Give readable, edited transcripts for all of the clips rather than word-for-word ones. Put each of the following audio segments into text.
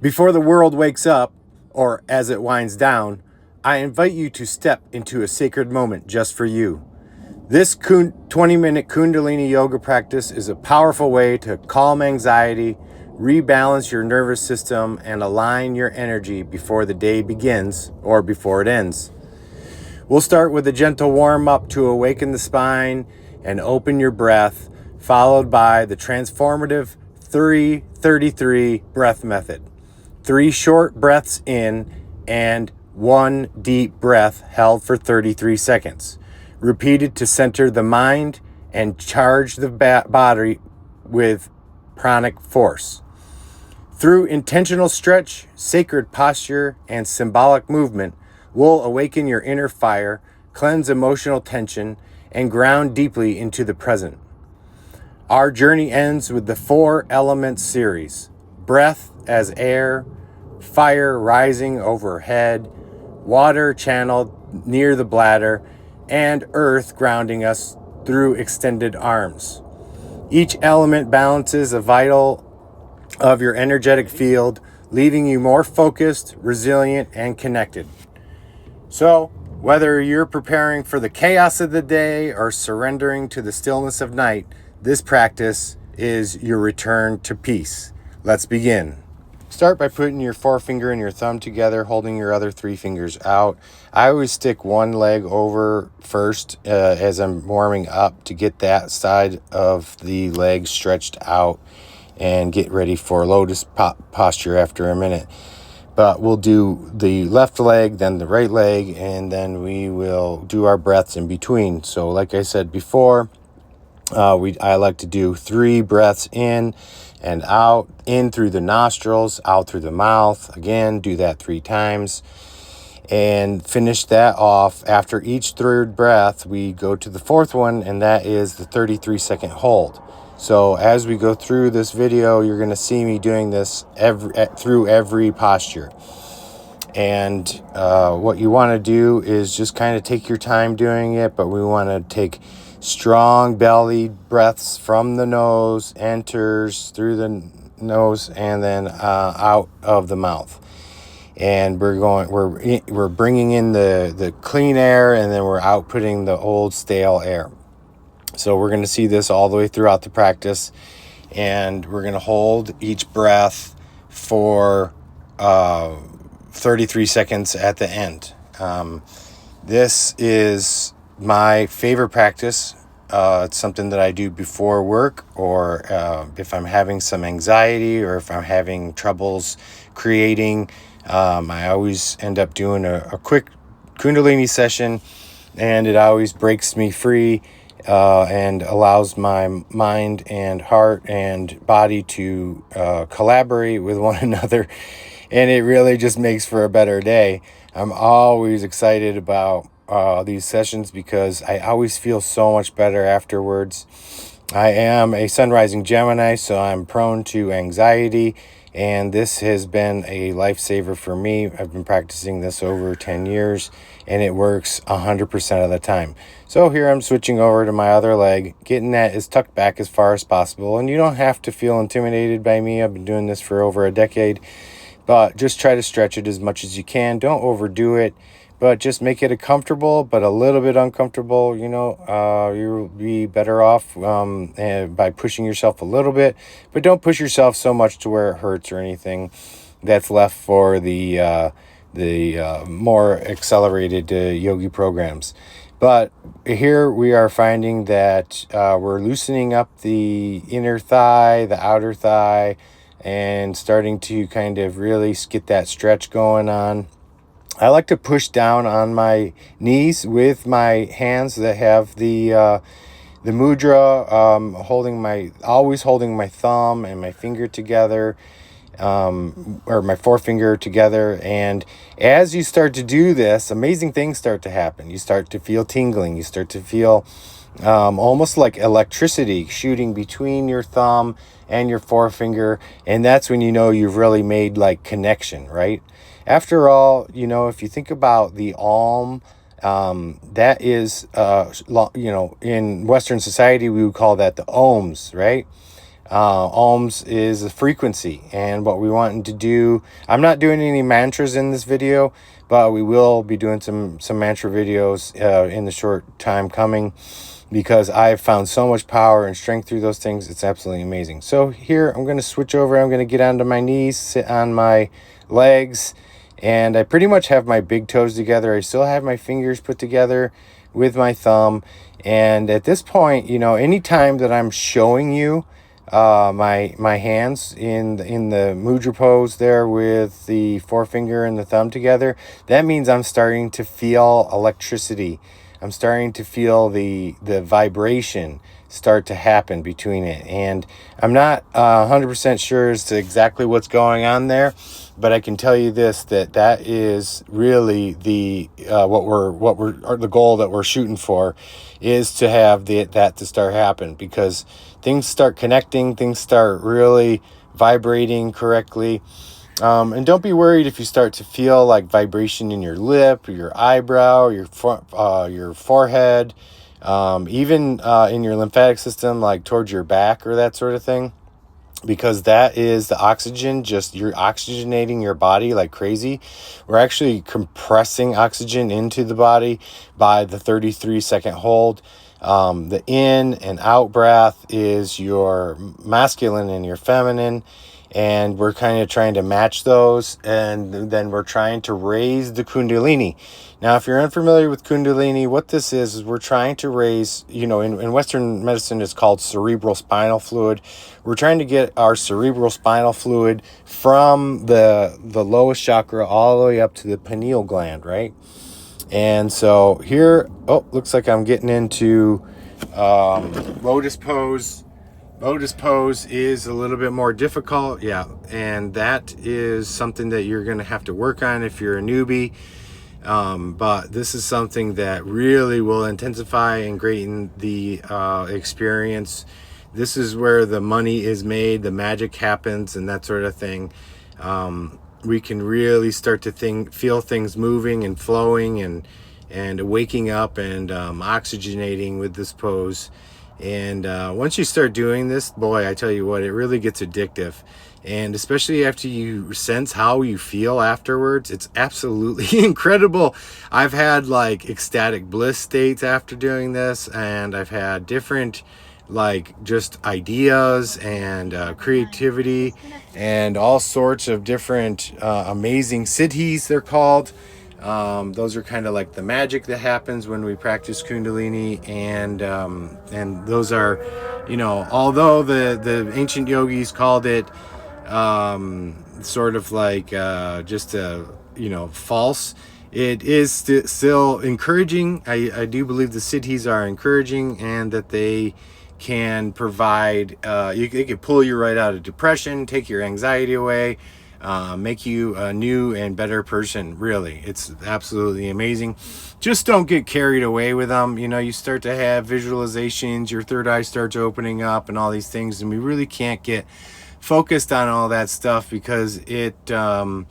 Before the world wakes up, or as it winds down, I invite you to step into a sacred moment just for you. This 20-minute kundalini yoga practice is a powerful way to calm anxiety, rebalance your nervous system, and align your energy before the day begins or before it ends. We'll start with a gentle warm-up to awaken the spine and open your breath, followed by the transformative 3-33 breath method. 3 short breaths in and 1 deep breath held for 33 seconds. Repeated to center the mind and charge the body with pranic force. Through intentional stretch, sacred posture, and symbolic movement, we'll awaken your inner fire, cleanse emotional tension, and ground deeply into the present. Our journey ends with the 4 elements series: breath as air, fire rising overhead, water channeled near the bladder, and earth grounding us through extended arms. Each element balances a vital of your energetic field, leaving you more focused, resilient, and connected. So, whether you're preparing for the chaos of the day or surrendering to the stillness of night, this practice is your return to peace. Let's begin. Start by putting your forefinger and your thumb together, holding your other 3 fingers out. I always stick one leg over first as I'm warming up to get that side of the leg stretched out and get ready for lotus posture after a minute. But we'll do the left leg, then the right leg, and then we will do our breaths in between. So like I said before, I like to do 3 breaths in and out, in through the nostrils, out through the mouth. Again, do that 3 times. And finish that off. After each 3rd breath, we go to the 4th one, and that is the 33-second hold. So as we go through this video, you're going to see me doing this through every posture. And what you want to do is just kind of take your time doing it, but we want to take strong belly breaths from the nose, enters through the nose, and then out of the mouth. And we're bringing in the clean air, and then we're outputting the old stale air. So we're going to see this all the way throughout the practice, and we're going to hold each breath for 33 seconds at the end. This is my favorite practice. It's something that I do before work, or if I'm having some anxiety, or if I'm having troubles creating. I always end up doing a quick kundalini session, and it always breaks me free and allows my mind and heart and body to collaborate with one another, and it really just makes for a better day. I'm always excited about these sessions because I always feel so much better afterwards. I am a sun-rising Gemini, so I'm prone to anxiety, and this has been a lifesaver for me. I've been practicing this over 10 years, and it works 100% of the time. So here I'm switching over to my other leg, getting that as tucked back as far as possible. And you don't have to feel intimidated by me. I've been doing this for over a decade, but just try to stretch it as much as you can. Don't overdo it, but just make it a comfortable but a little bit uncomfortable. You'll be better off by pushing yourself a little bit, but don't push yourself so much to where it hurts or anything. That's left for the more accelerated yogi programs. But here we are finding that we're loosening up the inner thigh, the outer thigh, and starting to kind of really get that stretch going on. I like to push down on my knees with my hands that have the mudra, always holding my thumb and my finger together, or my forefinger together. And as you start to do this, amazing things start to happen. You start to feel tingling. You start to feel almost like electricity shooting between your thumb and your forefinger. And that's when you know you've really made like connection, right? After all, if you think about the Om, that is, in Western society, we would call that the ohms, right? Ohms is a frequency, and what we want to do, I'm not doing any mantras in this video, but we will be doing some mantra videos in the short time coming, because I've found so much power and strength through those things. It's absolutely amazing. So here I'm going to switch over. I'm going to get onto my knees, sit on my legs, and I pretty much have my big toes together. I still have my fingers put together with my thumb. And at this point, you know, anytime that I'm showing you my hands in the mudra pose there with the forefinger and the thumb together, that means I'm starting to feel electricity. I'm starting to feel the vibration start to happen between it. And I'm not 100% sure as to exactly what's going on there, but I can tell you this, that is really the the goal that we're shooting for, is to have that to start happen, because things start connecting, things start really vibrating correctly. And don't be worried if you start to feel like vibration in your lip, or your eyebrow, or your forehead, even in your lymphatic system, like towards your back or that sort of thing, because that is the oxygen. Just, you're oxygenating your body like crazy. We're actually compressing oxygen into the body by the 33-second hold. The in and out breath is your masculine and your feminine, and we're kind of trying to match those, and then we're trying to raise the kundalini. Now, if you're unfamiliar with kundalini, what this is we're trying to raise, you know, in Western medicine it's called cerebral spinal fluid. We're trying to get our cerebral spinal fluid from the lowest chakra all the way up to the pineal gland, right? And so here, looks like I'm getting into lotus pose. Lotus pose is a little bit more difficult, yeah, and that is something that you're going to have to work on if you're a newbie. But this is something that really will intensify and greaten the experience. This is where the money is made, the magic happens, and that sort of thing. We can really start to feel things moving and flowing and waking up and oxygenating with this pose. And once you start doing this, boy, I tell you what, it really gets addictive. And especially after you sense how you feel afterwards, it's absolutely incredible. I've had like ecstatic bliss states after doing this, and I've had different like just ideas and creativity and all sorts of different amazing siddhis, they're called. Those are kind of like the magic that happens when we practice kundalini, and those are, you know, although the ancient yogis called it sort of like just a, you know, false, it is still encouraging. I do believe the siddhis are encouraging, and that they can provide, they can pull you right out of depression, take your anxiety away, make you a new and better person. Really, it's absolutely amazing. Just don't get carried away with them. You know, you start to have visualizations, your third eye starts opening up and all these things, and we really can't get focused on all that stuff, because it's a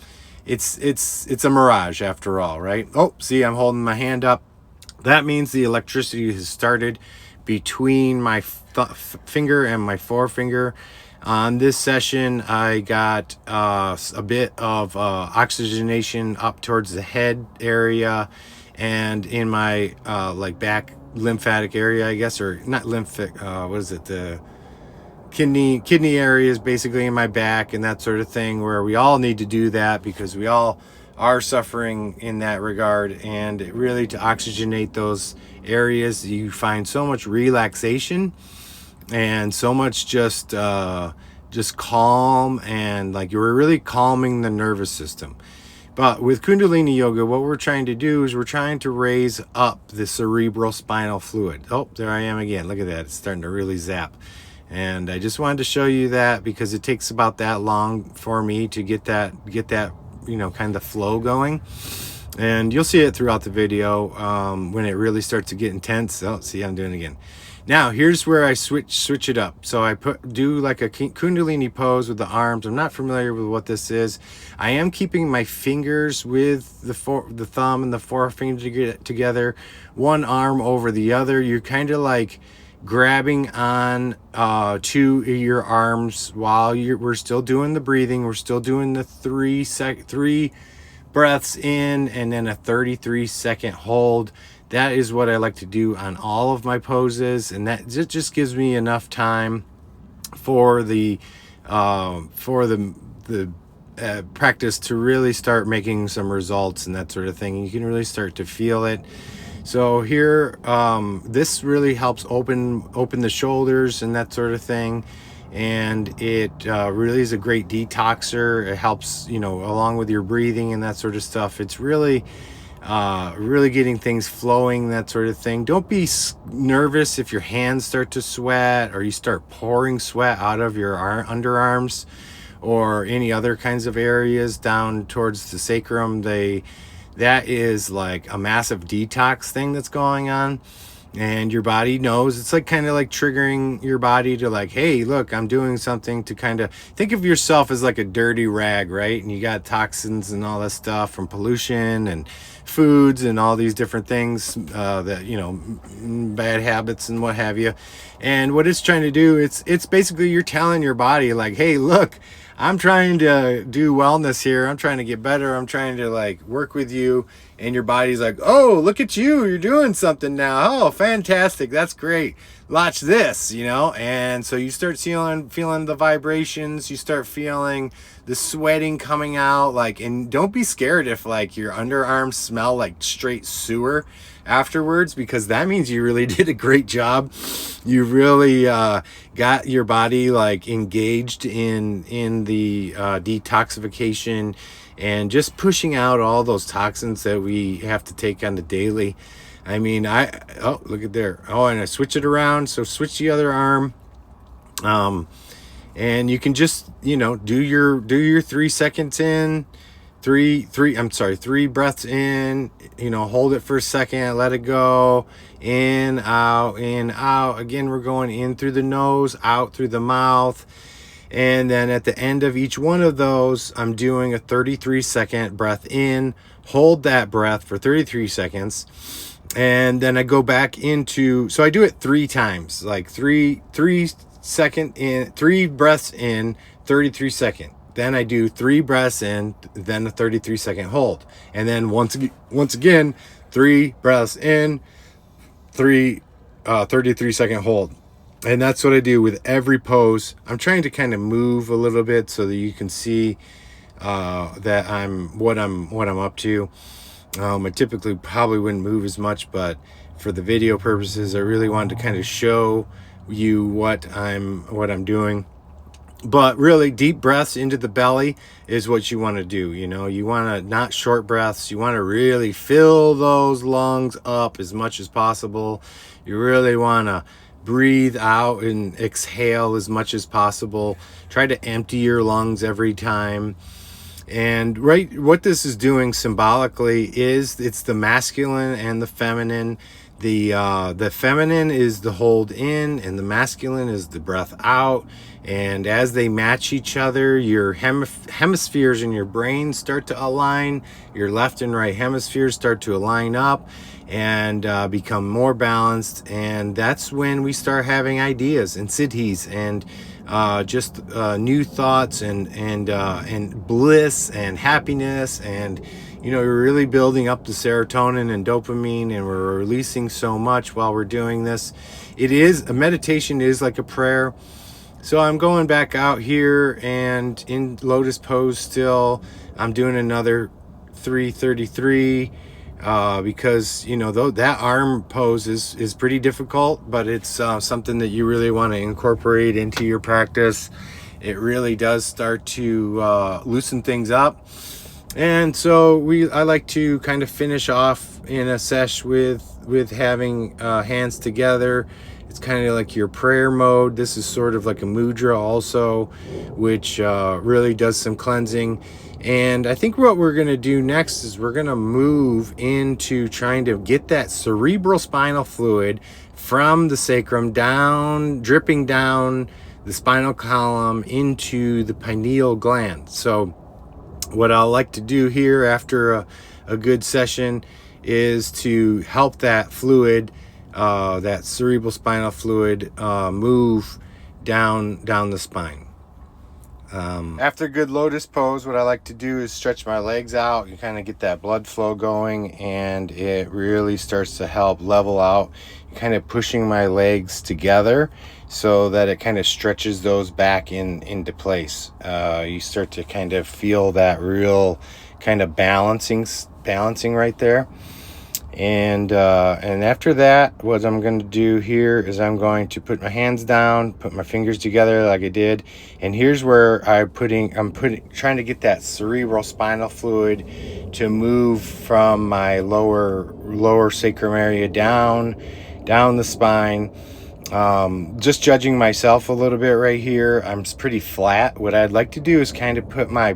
mirage after all, right? Oh, see, I'm holding my hand up. That means the electricity has started between my finger and my forefinger. On this session, I got a bit of oxygenation up towards the head area and in my like back lymphatic area, I guess, or not lymphatic, what is it, the kidney areas basically in my back and that sort of thing, where we all need to do that because we all are suffering in that regard. And really, to oxygenate those areas, you find so much relaxation and so much just calm, and like you're really calming the nervous system. But with Kundalini Yoga, what we're trying to do is we're trying to raise up the cerebral spinal fluid. Oh, there I am again. Look at that. It's starting to really zap. And I just wanted to show you that because it takes about that long for me to get that, you know, kind of flow going. And you'll see it throughout the video when it really starts to get intense. Oh, see, I'm doing it again. Now, here's where I switch it up. So I do like a Kundalini pose with the arms. I'm not familiar with what this is. I am keeping my fingers with the thumb and the forefinger together, one arm over the other. You're kind of like grabbing on to your arms while we're still doing the breathing. We're still doing the three breaths in and then a 33-second hold. That is what I like to do on all of my poses, and that just gives me enough time for the practice to really start making some results and that sort of thing. You can really start to feel it. So here, this really helps open the shoulders and that sort of thing. And it really is a great detoxer. It helps, along with your breathing and that sort of stuff. It's really getting things flowing, that sort of thing. Don't be nervous if your hands start to sweat or you start pouring sweat out of your underarms or any other kinds of areas down towards the sacrum. That is like a massive detox thing that's going on, and your body knows. It's like kind of like triggering your body to like, hey, look, I'm doing something to kind of think of yourself as like a dirty rag, right? And you got toxins and all that stuff from pollution and foods and all these different things that bad habits and what have you. And what it's trying to do, it's basically you're telling your body like, hey, look, I'm trying to do wellness here. I'm trying to get better. I'm trying to like work with you. And your body's like, oh, look at you. You're doing something now. Oh, fantastic. That's great. Watch this, And so you start feeling the vibrations. You start feeling the sweating coming out. And don't be scared if like your underarms smell like straight sewer afterwards, because that means you really did a great job. You really got your body like engaged in the detoxification and just pushing out all those toxins that we have to take on the daily. I mean, look at there. Oh, and I switch it around. So switch the other arm. And you can just, do your 3 seconds in, three breaths in, hold it for a second, let it go, in, out, in, out. Again, we're going in through the nose, out through the mouth. And then at the end of each one of those, I'm doing a 33-second breath in, hold that breath for 33 seconds. And then I go back into, so I do it 3 times, like three second in, 3 breaths in, 33 second. Then I do 3 breaths in, then a 33-second hold. And then once again, 3 breaths in, 33-second hold. And that's what I do with every pose. I'm trying to kind of move a little bit so that you can see that what I'm up to. I typically probably wouldn't move as much, but for the video purposes, I really wanted to kind of show you what I'm doing. But really, deep breaths into the belly is what you want to do. You want to, not short breaths. You want to really fill those lungs up as much as possible. You really want to breathe out and exhale as much as possible. Try to empty your lungs every time. And what this is doing symbolically is it's the masculine and the feminine. The feminine is the hold in and the masculine is the breath out. And as they match each other, your hemispheres in your brain start to align. Your left and right hemispheres start to align up and become more balanced. And that's when we start having ideas and siddhis and just new thoughts and bliss and happiness. And we're really building up the serotonin and dopamine, and we're releasing so much while we're doing this. A meditation is like a prayer. So I'm going back out here and in lotus pose still. I'm doing another 333 because that arm pose is pretty difficult, but it's something that you really want to incorporate into your practice. It really does start to loosen things up. And so I like to kind of finish off in a sesh with having hands together. It's kind of like your prayer mode. This is sort of like a mudra also, which really does some cleansing. And I think what we're going to do next is we're going to move into trying to get that cerebral spinal fluid from the sacrum down, dripping down the spinal column into the pineal gland. So what I like to do here after a good session is to help that fluid that cerebral spinal fluid move down the spine. After a good lotus pose, what I like to do is stretch my legs out. You kind of get that blood flow going, and it really starts to help level out. Kind of pushing my legs together so that it kind of stretches those back into place. You start to kind of feel that real kind of balancing right there. And after that, what I'm going to do here is I'm going to put my hands down, put my fingers together like I did. And here's where I'm trying to get that cerebral spinal fluid to move from my lower sacrum area down the spine. Just judging myself a little bit right here. I'm pretty flat. What I'd like to do is kind of put my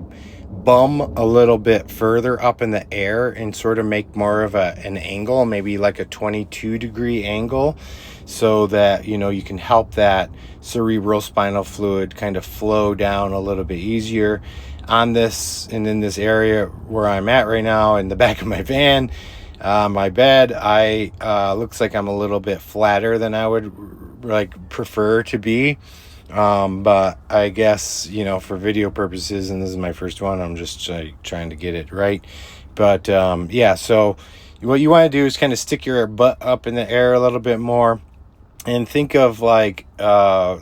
bum a little bit further up in the air and sort of make more of an angle, maybe like a 22-degree angle, so that you can help that cerebral spinal fluid kind of flow down a little bit easier on this. And in this area where I'm at right now, in the back of my van, my bed, looks like I'm a little bit flatter than I would prefer to be. But I guess, for video purposes, and this is my first one, I'm just trying to get it right. But, yeah, so what you want to do is kind of stick your butt up in the air a little bit more and think of like a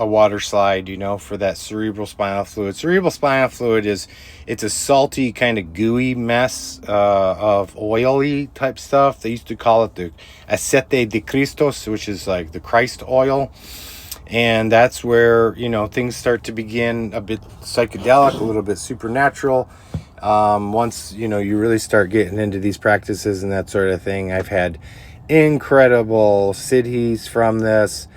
water slide, for that cerebral spinal fluid. Cerebral spinal fluid it's a salty kind of gooey mess, of oily type stuff. They used to call it the aceite de Cristos, which is like the Christ oil. And that's where, things start to begin a bit psychedelic, a little bit supernatural. Once, you really start getting into these practices and that sort of thing. I've had incredible siddhis from this.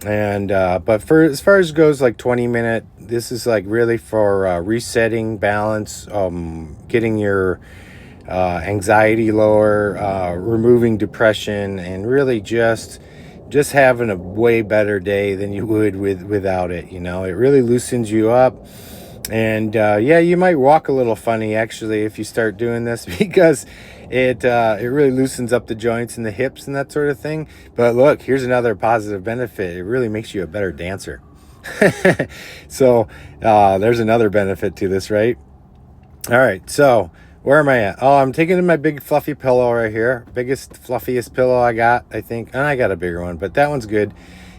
And, but as far as goes, like 20-minute, this is like really for resetting, balance, getting your anxiety lower, removing depression, and really just having a way better day than you would without it. It really loosens you up. And yeah, you might walk a little funny actually if you start doing this, because it really loosens up the joints and the hips and that sort of thing. But look, here's another positive benefit. It really makes you a better dancer. So there's another benefit to this, right? All right, so where am I at? Oh, I'm taking my big fluffy pillow right here. Biggest, fluffiest pillow I got, I think. And I got a bigger one, but that one's good.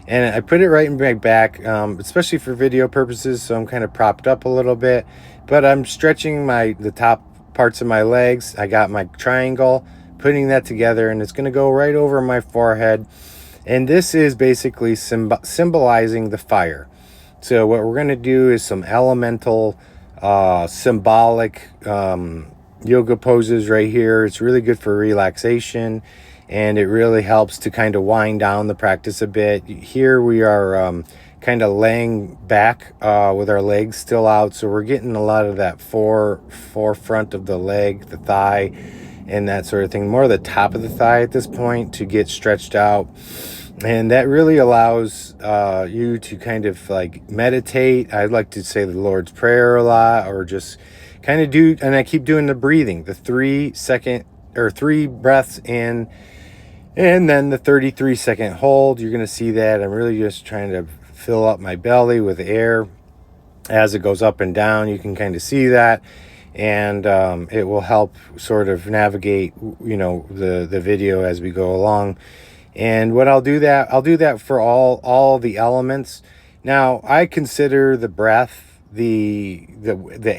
And I put it right in my back, especially for video purposes, so I'm kind of propped up a little bit. But I'm stretching the top parts of my legs. I got my triangle, putting that together, and it's going to go right over my forehead. And this is basically symbolizing the fire. So what we're going to do is some elemental, symbolic yoga poses right here. It's really good for relaxation, and it really helps to kind of wind down the practice a bit. Here we are kind of laying back with our legs still out, so we're getting a lot of that forefront of the leg, the thigh, and that sort of thing. More of the top of the thigh at this point to get stretched out. And that really allows you to kind of like meditate. I like to say the Lord's Prayer a lot, or just kind of do, and I keep doing the breathing, the 3 breaths in, and then the 33-second hold. You're going to see that I'm really just trying to fill up my belly with air as it goes up and down. You can kind of see that, and it will help sort of navigate, the video as we go along. And what I'll do that for all the elements. Now, I consider the breath the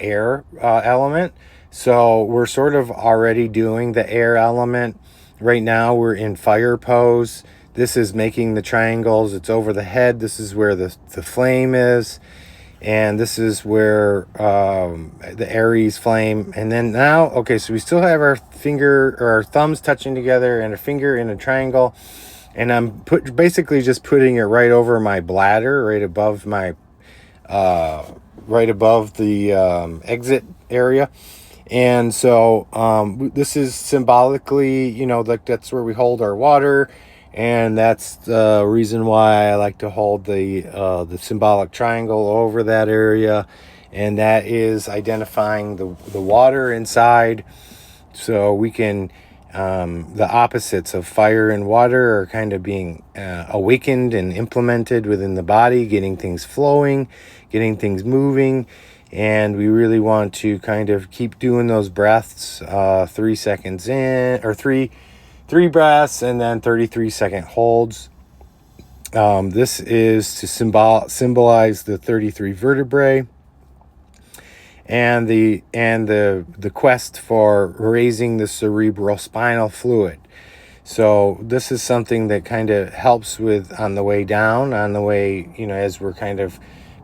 air element. So we're sort of already doing the air element. Right now we're in fire pose. This is making the triangles. It's over the head. This is where the flame is. And this is where the Aries flame. And then now, okay, so we still have our finger or our thumbs touching together and a finger in a triangle. And I'm basically just putting it right over my bladder, right above the exit area. And so this is symbolically, like that's where we hold our water. And that's the reason why I like to hold the symbolic triangle over that area. And that is identifying the water inside, so we can the opposites of fire and water are kind of being awakened and implemented within the body, getting things flowing, getting things moving. And we really want to kind of keep doing those breaths, 3 seconds in, or three breaths, and then 33-second holds. This is to symbolize the 33 vertebrae and the quest for raising the cerebral spinal fluid. So this is something that kind of helps with on the way down, on the way, as we're kind of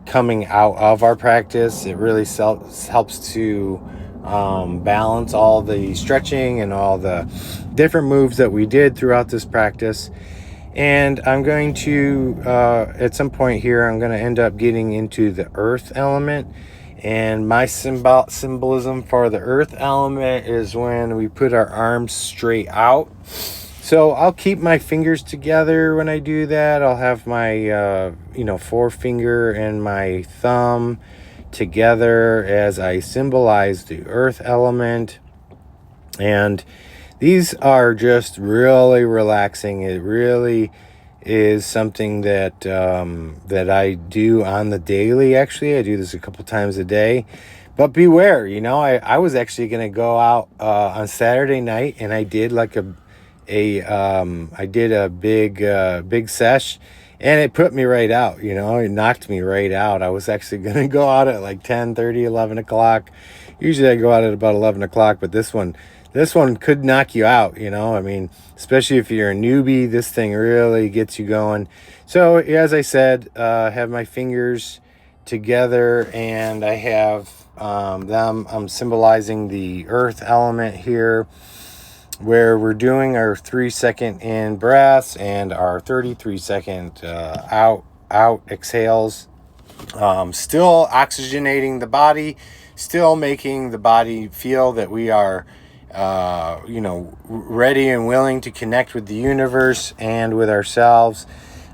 coming out of our practice. It really helps to balance all the stretching and all the different moves that we did throughout this practice. And I'm going to, at some point here, I'm going to end up getting into the earth element. And my symbolism for the earth element is when we put our arms straight out. So I'll keep my fingers together when I do that. I'll have my, forefinger and my thumb together as I symbolize the earth element. And these are just really relaxing. It really is something that that I do on the daily. Actually, I do this a couple times a day. But beware, I was actually going to go out on Saturday night, and I did like a big sesh, and it put me right out. It knocked me right out. I was actually going to go out at like 10:30, 11 o'clock. Usually I go out at about 11 o'clock, but this one could knock you out, especially if you're a newbie. This thing really gets you going. So as I said, have my fingers together, and I have I'm symbolizing the earth element here, where we're doing our 3-second in breaths and our 33-second out exhales. Still oxygenating the body, still making the body feel that we are ready and willing to connect with the universe and with ourselves,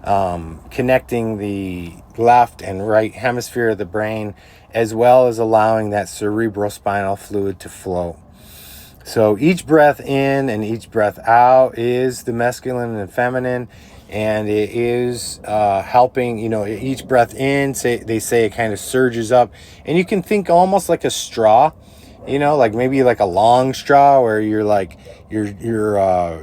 connecting the left and right hemisphere of the brain, as well as allowing that cerebral spinal fluid to flow. So each breath in and each breath out is the masculine and feminine, and it is helping, each breath in, they say it kind of surges up, and you can think almost like a straw, like maybe like a long straw where you're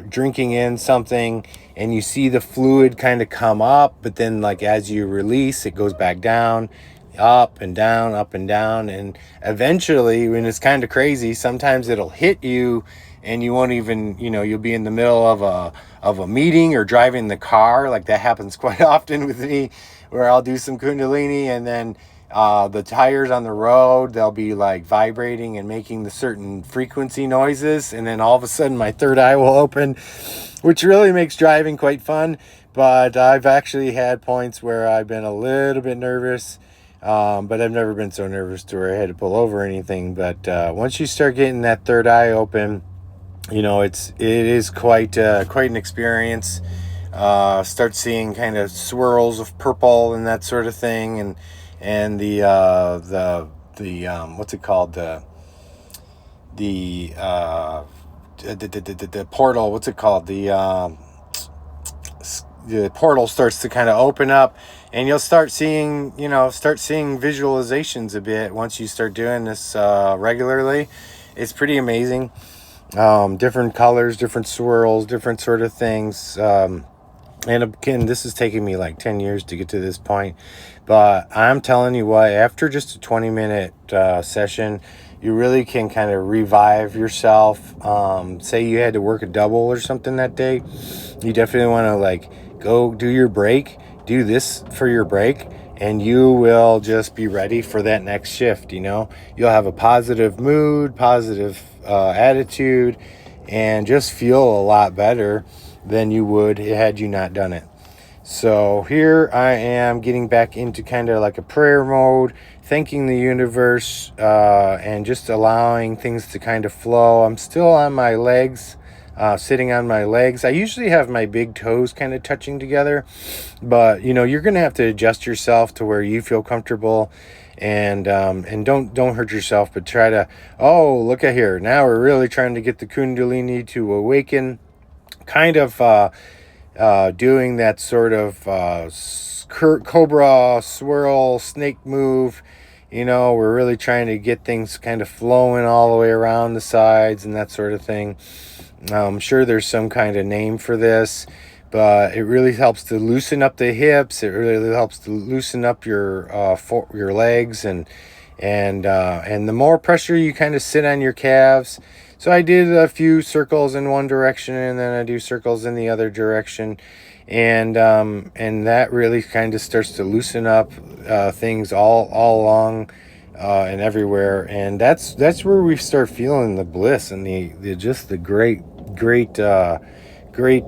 drinking in something and you see the fluid kind of come up, but then like as you release, it goes back down, up and down, and eventually, when it's kind of crazy, sometimes it'll hit you and you won't even, you'll be in the middle of a meeting or driving the car. Like that happens quite often with me, where I'll do some kundalini, and then the tires on the road, they'll be like vibrating and making the certain frequency noises, and then all of a sudden my third eye will open, which really makes driving quite fun. But I've actually had points where I've been a little bit nervous, but I've never been so nervous to where I had to pull over or anything. But once you start getting that third eye open, it is quite an experience. Start seeing kind of swirls of purple and that sort of thing, and the what's it called, the portal, what's it called, the portal starts to kind of open up, and you'll start seeing visualizations a bit once you start doing this regularly. It's pretty amazing. Different colors, different swirls, different sort of things. And again, this is taking me like 10 years to get to this point. But I'm telling you what, after just a 20-minute session, you really can kind of revive yourself. Say you had to work a double or something that day, you definitely want to like go do your break, do this for your break, and you will just be ready for that next shift. You'll have a positive mood, positive attitude, and just feel a lot better than you would had you not done it. So here I am getting back into kind of like a prayer mode, thanking the universe, and just allowing things to kind of flow. I'm still on my legs. sitting on my legs. I usually have my big toes kind of touching together, but you're going to have to adjust yourself to where you feel comfortable, and don't hurt yourself, but try to, oh, look at here. Now we're really trying to get the kundalini to awaken, kind of doing that sort of cobra swirl snake move. We're really trying to get things kind of flowing all the way around the sides and that sort of thing. I'm sure there's some kind of name for this, but it really helps to loosen up the hips. It really helps to loosen up your legs, and the more pressure you kind of sit on your calves. So I did a few circles in one direction, and then I do circles in the other direction, and that really kind of starts to loosen up things all along and everywhere, and that's where we start feeling the bliss and the just the great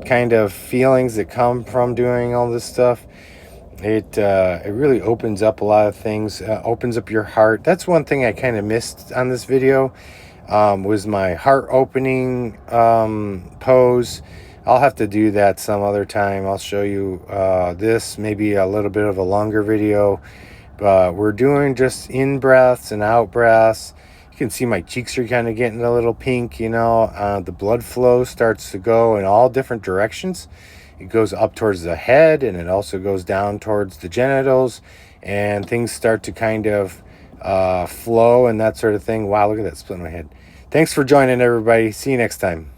kind of feelings that come from doing all this stuff. It really opens up a lot of things, opens up your heart. That's one thing I kind of missed on this video, was my heart opening pose. I'll have to do that some other time. I'll show you this, maybe a little bit of a longer video, but we're doing just in breaths and out breaths. You can see my cheeks are kind of getting a little pink, the blood flow starts to go in all different directions. It goes up towards the head, and it also goes down towards the genitals, and things start to kind of flow and that sort of thing. Wow, look at that split in my head. Thanks for joining, everybody. See you next time.